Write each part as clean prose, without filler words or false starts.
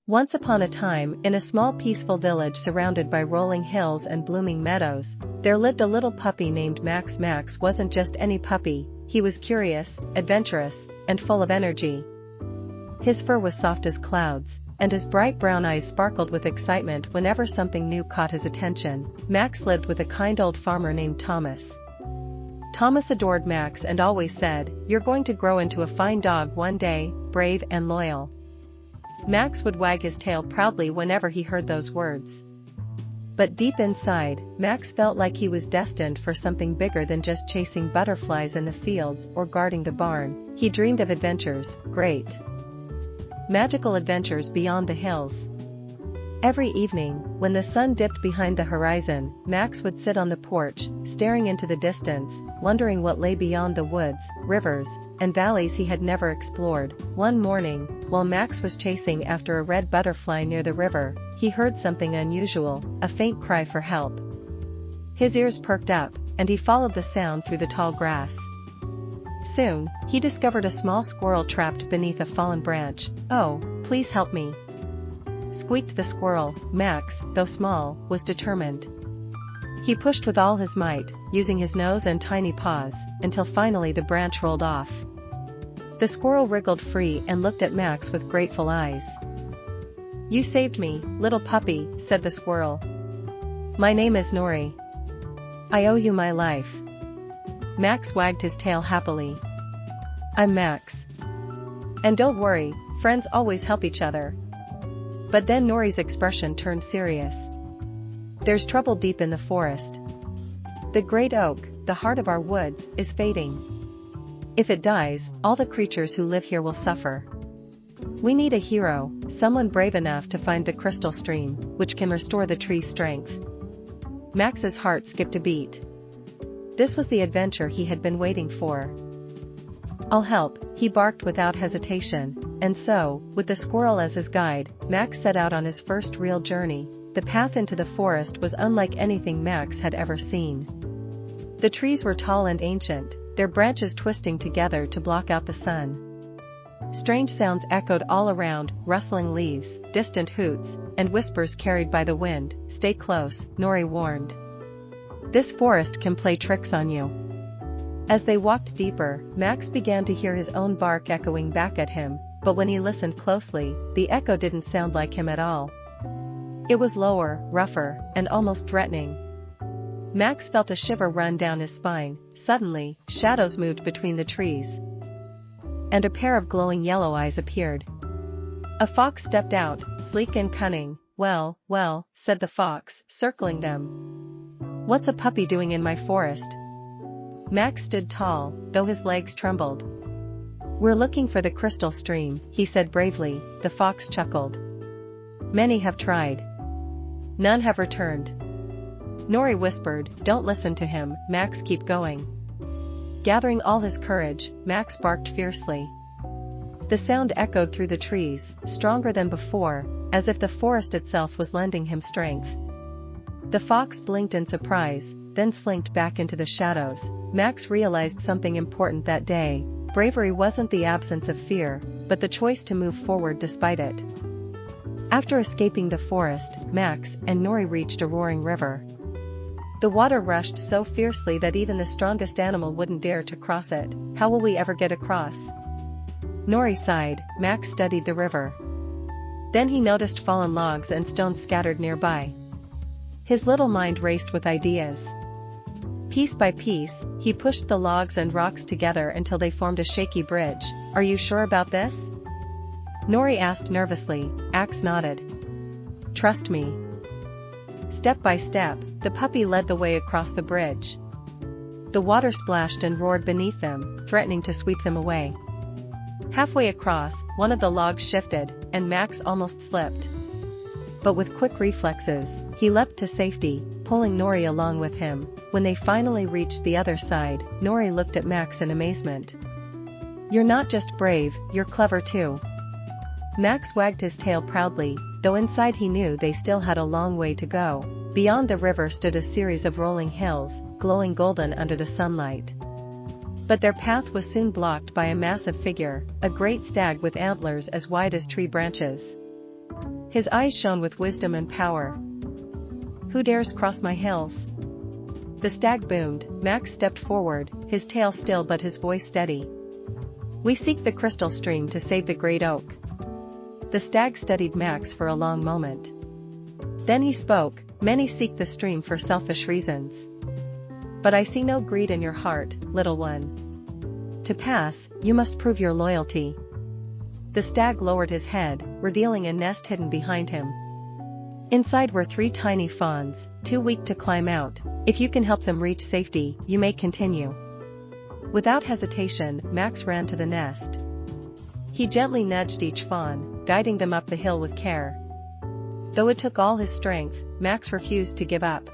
Once upon a time, in a small peaceful village surrounded by rolling hills and blooming meadows, there lived a little puppy named Max. Max wasn't just any puppy, he was curious, adventurous, and full of energy. His fur was soft as clouds, and his bright brown eyes sparkled with excitement whenever something new caught his attention. Max lived with a kind old farmer named Thomas. Thomas adored Max and always said, "You're going to grow into a fine dog one day, brave and loyal." Max would wag his tail proudly whenever he heard those words. But deep inside, Max felt like he was destined for something bigger than just chasing butterflies in the fields or guarding the barn. He dreamed of adventures, great, magical adventures beyond the hills. Every evening, when the sun dipped behind the horizon, Max would sit on the porch, staring into the distance, wondering what lay beyond the woods, rivers, and valleys he had never explored. One morning, while Max was chasing after a red butterfly near the river, he heard something unusual, a faint cry for help. His ears perked up, and he followed the sound through the tall grass. Soon, he discovered a small squirrel trapped beneath a fallen branch. "Oh, please help me," squeaked the squirrel. Max, though small, was determined. He pushed with all his might, using his nose and tiny paws, until finally the branch rolled off. The squirrel wriggled free and looked at Max with grateful eyes. "You saved me, little puppy," said the squirrel. "My name is Nori. I owe you my life." Max wagged his tail happily. "I'm Max. And don't worry, friends always help each other." But then Nori's expression turned serious. "There's trouble deep in the forest. The great oak, the heart of our woods, is fading. If it dies, all the creatures who live here will suffer. We need a hero, someone brave enough to find the crystal stream, which can restore the tree's strength." Max's heart skipped a beat. This was the adventure he had been waiting for. "I'll help," he barked without hesitation, and so, with the squirrel as his guide, Max set out on his first real journey. The path into the forest was unlike anything Max had ever seen. The trees were tall and ancient, their branches twisting together to block out the sun. Strange sounds echoed all around, rustling leaves, distant hoots, and whispers carried by the wind. "Stay close," Nori warned. "This forest can play tricks on you." As they walked deeper, Max began to hear his own bark echoing back at him, but when he listened closely, the echo didn't sound like him at all. It was lower, rougher, and almost threatening. Max felt a shiver run down his spine. Suddenly, shadows moved between the trees, and a pair of glowing yellow eyes appeared. A fox stepped out, sleek and cunning. Well, well," said the fox, circling them. "What's a puppy doing in my forest?" Max stood tall, though his legs trembled. "We're looking for the crystal stream," he said bravely. The fox chuckled. "Many have tried. None have returned." Nori whispered, "Don't listen to him, Max, keep going." Gathering all his courage, Max barked fiercely. The sound echoed through the trees, stronger than before, as if the forest itself was lending him strength. The fox blinked in surprise, then slinked back into the shadows. Max realized something important that day. Bravery wasn't the absence of fear, but the choice to move forward despite it. After escaping the forest, Max and Nori reached a roaring river. The water rushed so fiercely that even the strongest animal wouldn't dare to cross it. "How will we ever get across?" Nori sighed. Max studied the river. Then he noticed fallen logs and stones scattered nearby. His little mind raced with ideas. Piece by piece, he pushed the logs and rocks together until they formed a shaky bridge. "Are you sure about this?" Nori asked nervously. Max nodded. "Trust me." Step by step, the puppy led the way across the bridge. The water splashed and roared beneath them, threatening to sweep them away. Halfway across, one of the logs shifted, and Max almost slipped. But with quick reflexes, he leapt to safety, pulling Nori along with him. When they finally reached the other side, Nori looked at Max in amazement. "You're not just brave, you're clever too." Max wagged his tail proudly, though inside he knew they still had a long way to go. Beyond the river stood a series of rolling hills, glowing golden under the sunlight. But their path was soon blocked by a massive figure, a great stag with antlers as wide as tree branches. His eyes shone with wisdom and power. "Who dares cross my hills?" The stag boomed. Max stepped forward, his tail still but his voice steady. "We seek the crystal stream to save the great oak." The stag studied Max for a long moment. Then he spoke, "Many seek the stream for selfish reasons. But I see no greed in your heart, little one. To pass, you must prove your loyalty." The stag lowered his head, revealing a nest hidden behind him. Inside were 3 tiny fawns, too weak to climb out. "If you can help them reach safety, you may continue." Without hesitation, Max ran to the nest. He gently nudged each fawn, guiding them up the hill with care. Though it took all his strength, Max refused to give up.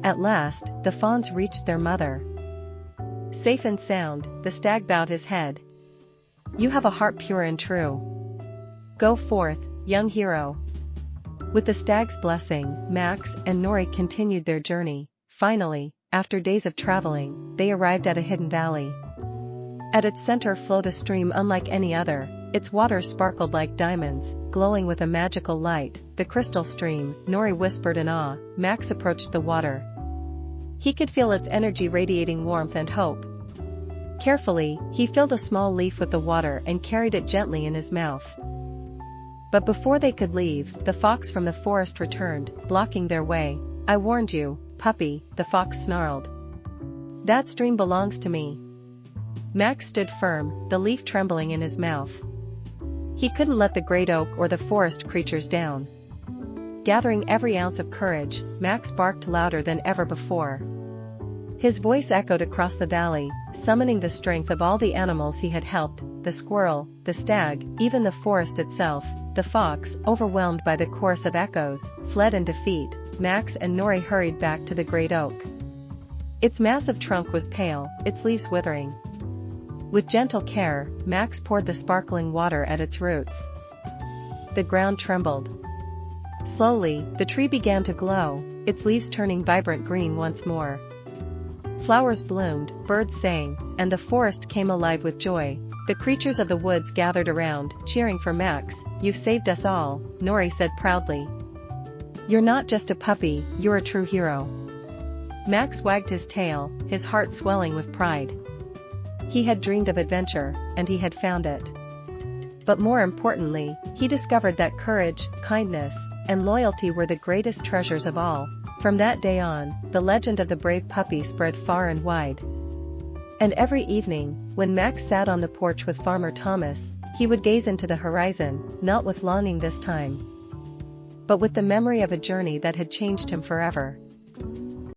At last, the fawns reached their mother. Safe and sound, the stag bowed his head. "You have a heart pure and true. Go forth, young hero." With the stag's blessing, Max and Nori continued their journey. Finally, after days of traveling, they arrived at a hidden valley. At its center flowed a stream unlike any other. Its waters sparkled like diamonds, glowing with a magical light. "The crystal stream," Nori whispered in awe. Max approached the water. He could feel its energy radiating warmth and hope. Carefully, he filled a small leaf with the water and carried it gently in his mouth. But before they could leave, the fox from the forest returned, blocking their way. "I warned you, puppy," the fox snarled. "That stream belongs to me." Max stood firm, the leaf trembling in his mouth. He couldn't let the great oak or the forest creatures down. Gathering every ounce of courage, Max barked louder than ever before. His voice echoed across the valley, summoning the strength of all the animals he had helped: the squirrel, the stag, even the forest itself. The fox, overwhelmed by the chorus of echoes, fled in defeat. Max and Nori hurried back to the great oak. Its massive trunk was pale, its leaves withering. With gentle care, Max poured the sparkling water at its roots. The ground trembled. Slowly, the tree began to glow, its leaves turning vibrant green once more. Flowers bloomed, birds sang, and the forest came alive with joy. The creatures of the woods gathered around, cheering for Max. "You've saved us all," Nori said proudly. "You're not just a puppy, you're a true hero." Max wagged his tail, his heart swelling with pride. He had dreamed of adventure, and he had found it. But more importantly, he discovered that courage, kindness, and loyalty were the greatest treasures of all. From that day on, the legend of the brave puppy spread far and wide. And every evening, when Max sat on the porch with Farmer Thomas, he would gaze into the horizon, not with longing this time, but with the memory of a journey that had changed him forever.